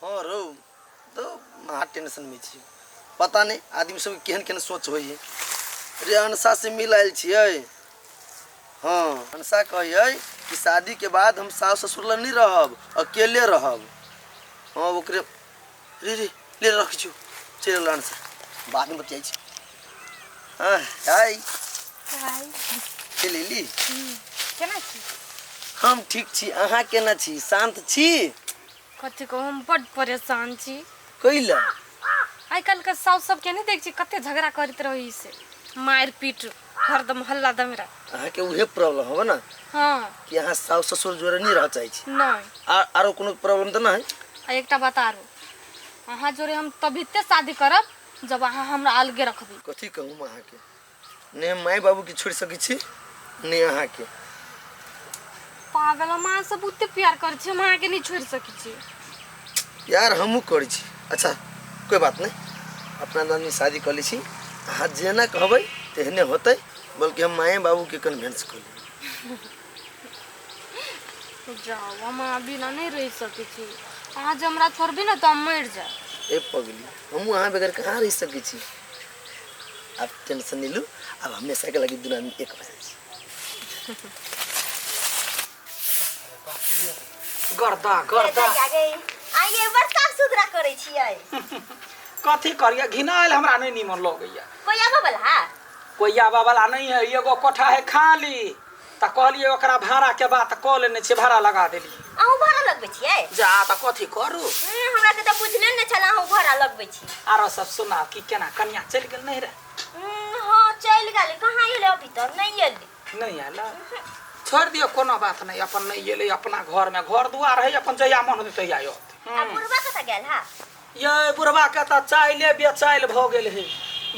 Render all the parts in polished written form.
हाँ रो तो महा टेंशन में छी पता नहीं आदमी सब केहन केहन सोच होई है रे अनसा से मिल आयल छियै हाँ अनसा कहिए कि शादी के बाद हम सास ससुर लग नहीं रहब अकेले रहब हाँ ओकरे रे रे ले रख छु चल अनसा बाद में बतियाई छी हाँ हाय हाय चल ली केना छी हम ठीक छी अहाँ केना छी शांत छी कथी को हम बड़ परेशान छी कइला आइ काल के साउस सब के नहीं देख छी कते झगड़ा करत रही से मार पीट हरदम हल्ला दमरा अहाँ के उहे प्रॉब्लम होबे ना हां कि अहाँ साउस ससुर जोरे नहीं रह चाहे छी नहीं आरो कोनो प्रॉब्लम त नहीं आ एकटा बता रो अहाँ जोरे हम तभिते शादी करब जब अहाँ हमरा अलगे रखबी कथी कहूँ अहाँ के ने माय बाबू के छोड़ सकै छी ने अहाँ के पागल मां सब उते प्यार कर छी हम अहाँ के नहीं छोड़ सकै छी यार हमहू करै छी अच्छा कोई बात नहीं अपना दानी शादी कर ली छी अहाँ जेना कहबै तेहने होतै बल्कि हम माए बाबू के कन्विंस कर लेब जाओ हम बिना नहीं रह सकै छी अहाँ जे हमरा छोड़बी ना तो हम मर जाए ए पगली हमहू अहाँ बगैर कहाँ रह सकै छी आप टेंशन नहीं लो अब हमेशा के लगी दुनिया में एक हो जाए छी गर्दा गर्दा आइए बड़का सुधरा करे छियै कथी करिया घिनाइल हमरा नहीं निमन लगैया कोई आबा वाला कोई आबा वाला नहीं है एगो कोठा है खाली त कहलिए ओकरा भाड़ा के बात क लेने छी भाड़ा लगा देली अहू भाड़ा लगबै छियै जा त कथी करू हमरा के त बुझले न छला अहू भाड़ा लगबै छी आरो सब सुना कि केना कन्या चल गेल नहीं रे हां चल गेल कहां एले अभी तक नहीं एले नहीं आला छोड़ दियो कोनो बात नहीं अपन नहीं एले अपना घर में घर दुआर है अपन जया मन होते तैया यो अब बुढ़वा कत गेल हा ये बुढ़वा के त चाइले बेचाइल भ गेल है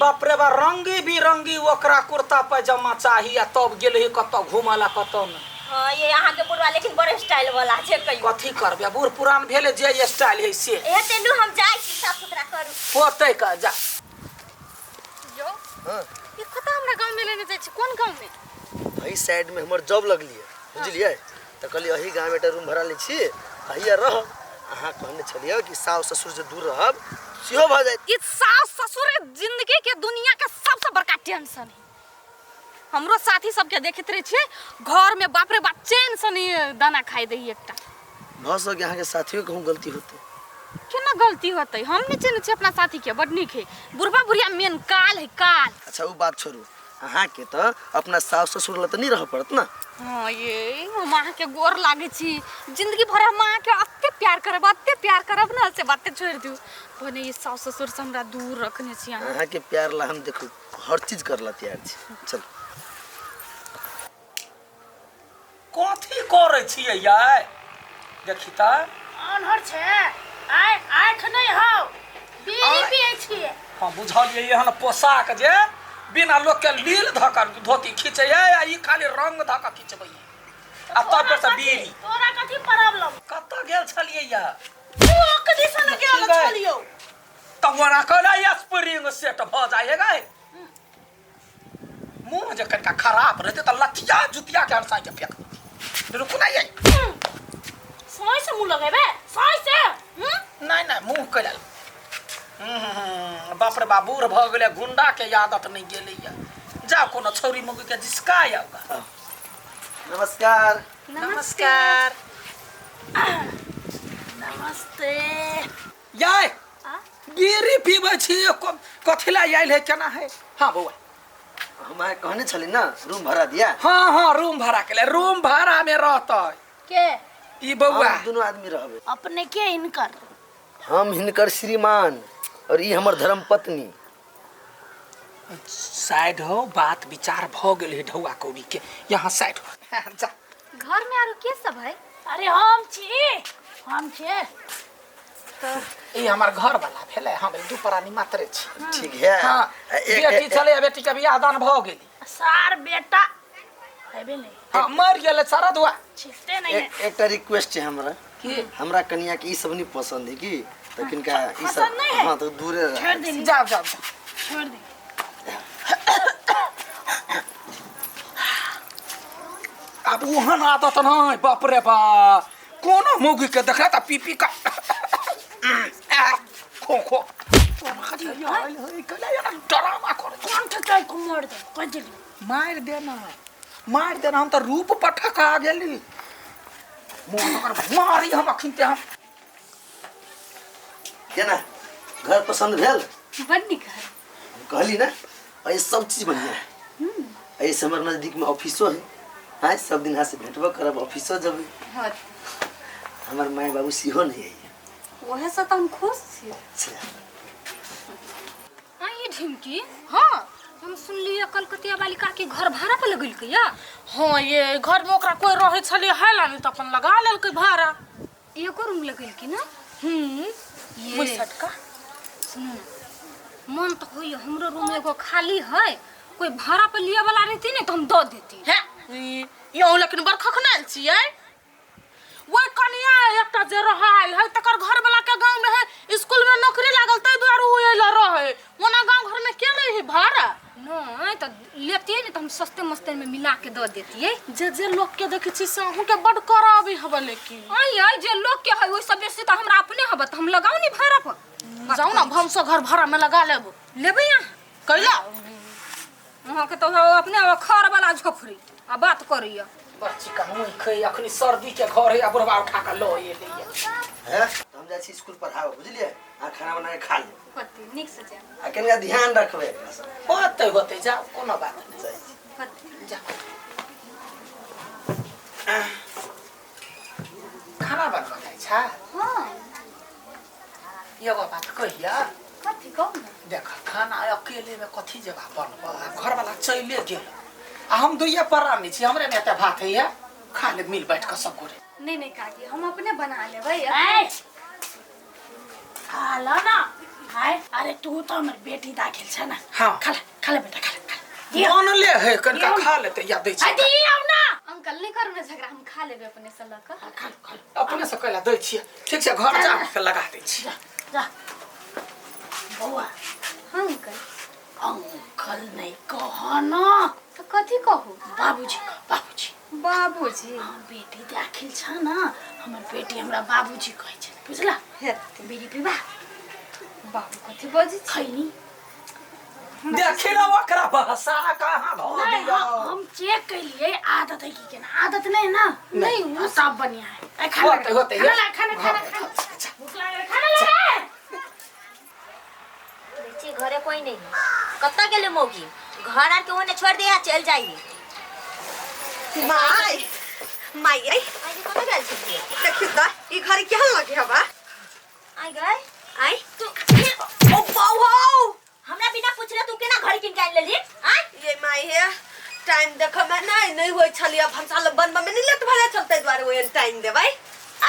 बाप रे बा रंगी बिरंगी ओकरा कुर्ता पैजामा चाहिए तब गेल है कत घुमला कत न हां ये अहाँ के बुढ़वा लेकिन बड़ स्टाइल वाला छै कहियो कथी करबे बूढ़ पुरान भेले जे स्टाइल है से ए तेलू हम जाई छी साफ सुथरा करू होतै का जा जो हां ये कत हमरा गांव में लेने जाय छी कोन गांव में भाई साइड में हमर जॉब लगली है बुझलिए त कहली अही गांव में रूम भरा ले छी अहिया रह अहाँ कहने छलिए कि सास ससुर से दूर रहब सिहो भ जाय ये सास ससुर जिंदगी के दुनिया का सबसे बड़का टेंशन है हमरो साथी सब के देखत रहे छे घर में बाप रे बाप चैन से नहीं दाना खाई दई एकटा भ सके अहाँ के साथियों कहूं गलती होते केना गलती होतै हम नहीं चिन्ह छी अपना साथी के बड नीक है बुढ़वा बुढ़िया मेन काल है काल अच्छा वो बात छोड़ू अहाँ के तो अपना सास ससुर ल त नहीं रह पड़त ना हां ये हम अहाँ के गोर लागे छी जिंदगी भर हम अहाँ के अत्ते प्यार करब ना से बातें छोड़ दियो भने ये सास ससुर से हमरा दूर रखने छी अहाँ के प्यार ला हम देखो हर चीज करला तैयार छी चल कथी करे छिए याय देखी त अनहर छै आइ आँख नहीं हो बीड़ी पिए छिए हां बुझलिए एहन पोशाक जे बिना लोग के लील धकर धोती खींचे आ ई खाली रंग धक खींचबै आ तब से बीड़ी तोरा कथी प्रॉब्लम कत गेल छलिए या तू कथी सन गेल छलियो तवरा कहला स्प्रिंग सेट भ जाए है गए मुंह जे कनका खराब रहते त लठिया जुतिया के हरसा के फेंक रुक नहीं है सोई से मुंह लगेबे सोई से नहीं नहीं मुंह कइला बाप रे बाबूर भ गेले गुंडा के आदत नहीं गेले या जा कोनो छौरी मगु के जिसका आउगा नमस्कार नमस्कार नमस्ते याय बीड़ी पीबे छी कथिला आइल है केना है हां बौआ हम कहने छली ना रूम भरा दिया हां रूम भाड़ा के ले रूम भाड़ा में रहतै के ई बौआ हम दोनों आदमी रहबे अपने के इनकर हम हिनकर श्रीमान और ई हमर धर्म पत्नी साइड हो बात विचार भ गेल है ढौआ कौड़ी के यहाँ साइड जा घर में आरो के सब है अरे हम छी तो ई हमर घर वाला भेले हम दू प्राणी मात्रे छी ठीक है हां बेटी चले बेटी के बियाह दान भ गेली सार बेटा हेबे नहीं हां मर गेले सारा दुआ छिटे नहीं है एकटा रिक्वेस्ट है हमरा की हमरा कन्या के ई सब नहीं पसंद है की तो किनका ई पसंद सब नहीं है? हां तो दूरे रह छोड़ दे जाओ जाओ छोड़ दे अब ओहन आदत नहीं बाप रे बा कोनो मुगी के देखा त पीपी का खो खो डरामा करे कौन ठकाई को मार दे कजली मार देना हम तो रूप पटक आ गेली मारी हम अखिनते हम केना घर पसंद भेल बड़ नीक है। कहली ना ये सब चीज बढ़िया है। ऐसे हमारे नजदीक में ऑफिसो है। हाँ सब दिन यहाँ से भेंटबो करब ऑफिसो जब हाँ हमार माय बाबू सीहो नहीं है। वहे से तो हम खुश छी। अच्छा हाँ ये ढिमकी हाँ हम सुनलिए कलकतिया वाली काकी घर भाड़ा पे लगल के या। हाँ ये घर में ओकरा कोई रहे छले है ला नहीं तो अपन लगा लेल के भाड़ा एको रूम लगल की ना। वो ये सटका सुनो मन तो होई हमरो रूम एगो खाली है कोई भाड़ा पे लिए वाला रहती ना तो हम दे देती। है यो लेकिन बरखा खनाल छियै वो कनिया एकटा जे रहल है तकर घर वाला के गांव में है स्कूल में नौकरी लागल तै दुआर होय ला रहे ओना गांव घर में के ले है भाड़ा नहीं तो लेती ना तो हम सस्ते मस्ते में मिला के दे देती। जे लोग के देखै छी से अहू के बड कराबी हबे लेकिन आई जे लोग के है ओइ सब बेसी तो हमरा अपने हबे तो हम लगाऊ नहीं भाड़ा पर। जाऊ ना भमसो घर भाड़ा में लगा लेब लेबै यहाँ कैला वहाँ के तो अपने खर वाला झोपड़ी आ बात करिए। बच्ची का मुंह खई अखनी सर्दी के घर है बुढ़वा उठा के लो ये ले है तो हम जाइ छी स्कूल पढ़ाओ बुझलिए आ खाना बना के खा ले पति निक से जा आ कनिया ध्यान रखबे होते जा कोनो बात नहीं जाइ छी। पति जा खाना बनवा जाय छा हाँ एगो बात कहिया कथी कहू ना देख खाना अकेले में कथी जगह बनबा घर वाला चले गेल आ हम दुइया परानी छी हमरे में एते भात है खा ले मिल बैठ के सब गोरे नहीं काकी हम अपने बना लेबै। खा ला ना हाय अरे तू तो हमर बेटी दाखिल छ ना हाँ खा ले बेटा खा मन ले है कनका खा लेते या दै छी दियौ ना अंकल नहीं करू ना झगड़ा हम खा लेबै अपने से लक। खा अपने से कहला दै छी ठीक छै घर जा के लगा दै छी जा बौआ हाँ अंकल अंकल नहीं कह ना तो कथी कहू बाबूजी बाबूजी बेटी दाखिल छ ना हमर बेटी हमरा बाबूजी कहै छै बुझला हेतै बेटी पिबा बाबू कथी बजी छै खैनी देखे ना ओकरा भाषा कहां धो दिया हम चेक कर लिए आदत है कि केना आदत नहीं ना नहीं वो सब बढ़िया है खाना होते खाना भूख लागल खाना ले बेटी घरे कोई नहीं कत्ता गेले मौगी घर आके ओने छोड़ दे या चल जाइए माई माई आई आई कत गेल छी देखियो त ई घर केहन लगे हवा आई गए आई तू ओ बाऊ हमरा बिना पूछले तू केना घर किन के लेली आई ये माई है टाइम देख में नहीं होय छलिया भंसाल बनबा में नहीं लेत भले चलते द्वारे ओन टाइम देबै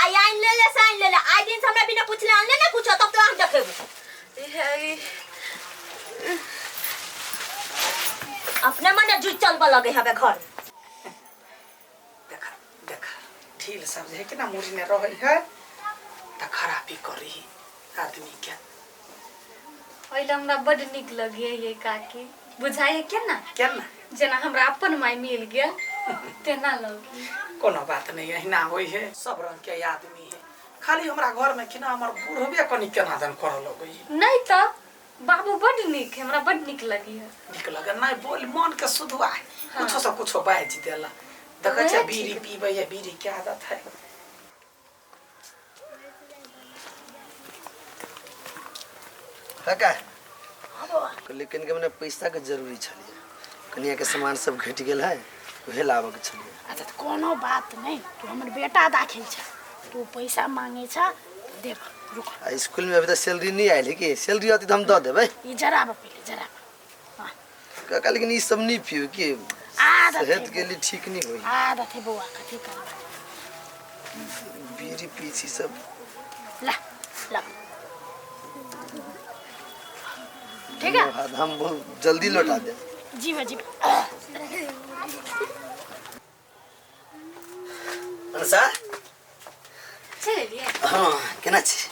आई आइन ले साइन ले आई दिन से हमरा बिना पूछले आनले ना कुछ तब तो हम देखेबो अपने मने जुट चलबा लगे हवे घर देख ढील सब है कि ना मुरी में रहै है त खराबी करी आदमी के ओइला हमरा बड निक लगे ये काकी बुझाए के ना केना जेना हमरा अपन माय मिल गेल तेना लगी। कोनो बात नहीं एहिना होई है सब रंग के आदमी है खाली हमरा घर में कि ना हमर बूढ़बे कनी केना जन कर लगई नहीं तो बाबू बड निक है हमरा बड निक लगी है। निक लगे नहीं बोल मन के सुधवा कुछो से कुछो बाज देला देखै छै बीड़ी पीबै है बीड़ी के आदत है काका लेकिन के मने पैसा के जरूरी छलिए कनिया के सामान सब घट गेल है उहे लाबे के छलिए। अच्छा तो कोनो बात नहीं तू हमर बेटा दाखिल छ तू पैसा मांगे छ देब रुक आ स्कूल में अभी तक सैलरी नहीं आइल है कि सैलरी आती तो हम दे देबै। ई जरा पहले जरा हां काका लेकिन ई सब नहीं पियो कि आदत सेहत के लिए ठीक नहीं होई आदत है बउआ कथी करबा बीड़ी पीछी सब ला ला ठीक है हम बहुत जल्दी लौटा दे जीवा अनसा चलिए हां केना छी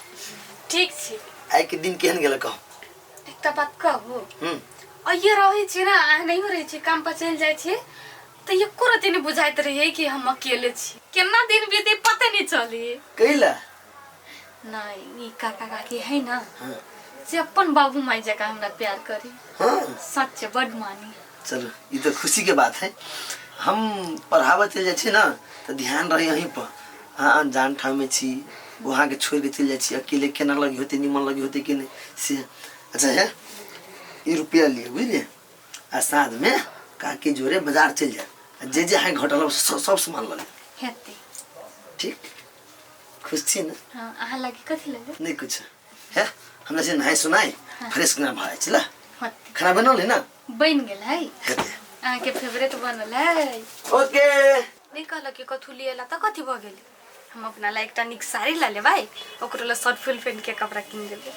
ठीक छी आइ के दिन केहन गेल कहू एकटा बात कहू अइये रहै छी ना नहीं हो रही छी काम पर चल जाय छी तो एको रति नहीं बुझाइत रही कि हम अकेले छी केना दिन बीते पता नहीं चली कइला नहीं, ई काका काकी है ना हाँ से अपन बाबू माई जगह हमरा प्यार करी। हाँ सच बड मानी। चलो ये तो खुशी के बात है। हम पढ़ावा चल जाए ना तो ध्यान रहे यहीं पर। हाँ अनजान ठाव में छी वहाँ के छोड़ के चल जाए अकेले केना लगी होते निमन लगी होते कि नहीं से। अच्छा है ये रुपया लिए बुझलिए आ साथ में काकी जोरे बाजार चल जाए जे जे है घटल सब सामान लगे हेते। ठीक खुश छी ना। हां आहा लागि कथि लगे? नहीं कुछ है हमने से नहाई सुनाई फ्रेश करना भाई चला हेते। खाना बना ले ना बन गेल है। हेते आहा के फेवरेट बनल है। ओके नहीं कहल कि कथु लिएला त कथि भ गेल? हम अपना ला एकटा निक साड़ी ला ले भाई ओकरो ला शर्ट फुल पैंट के कपड़ा किन देबे।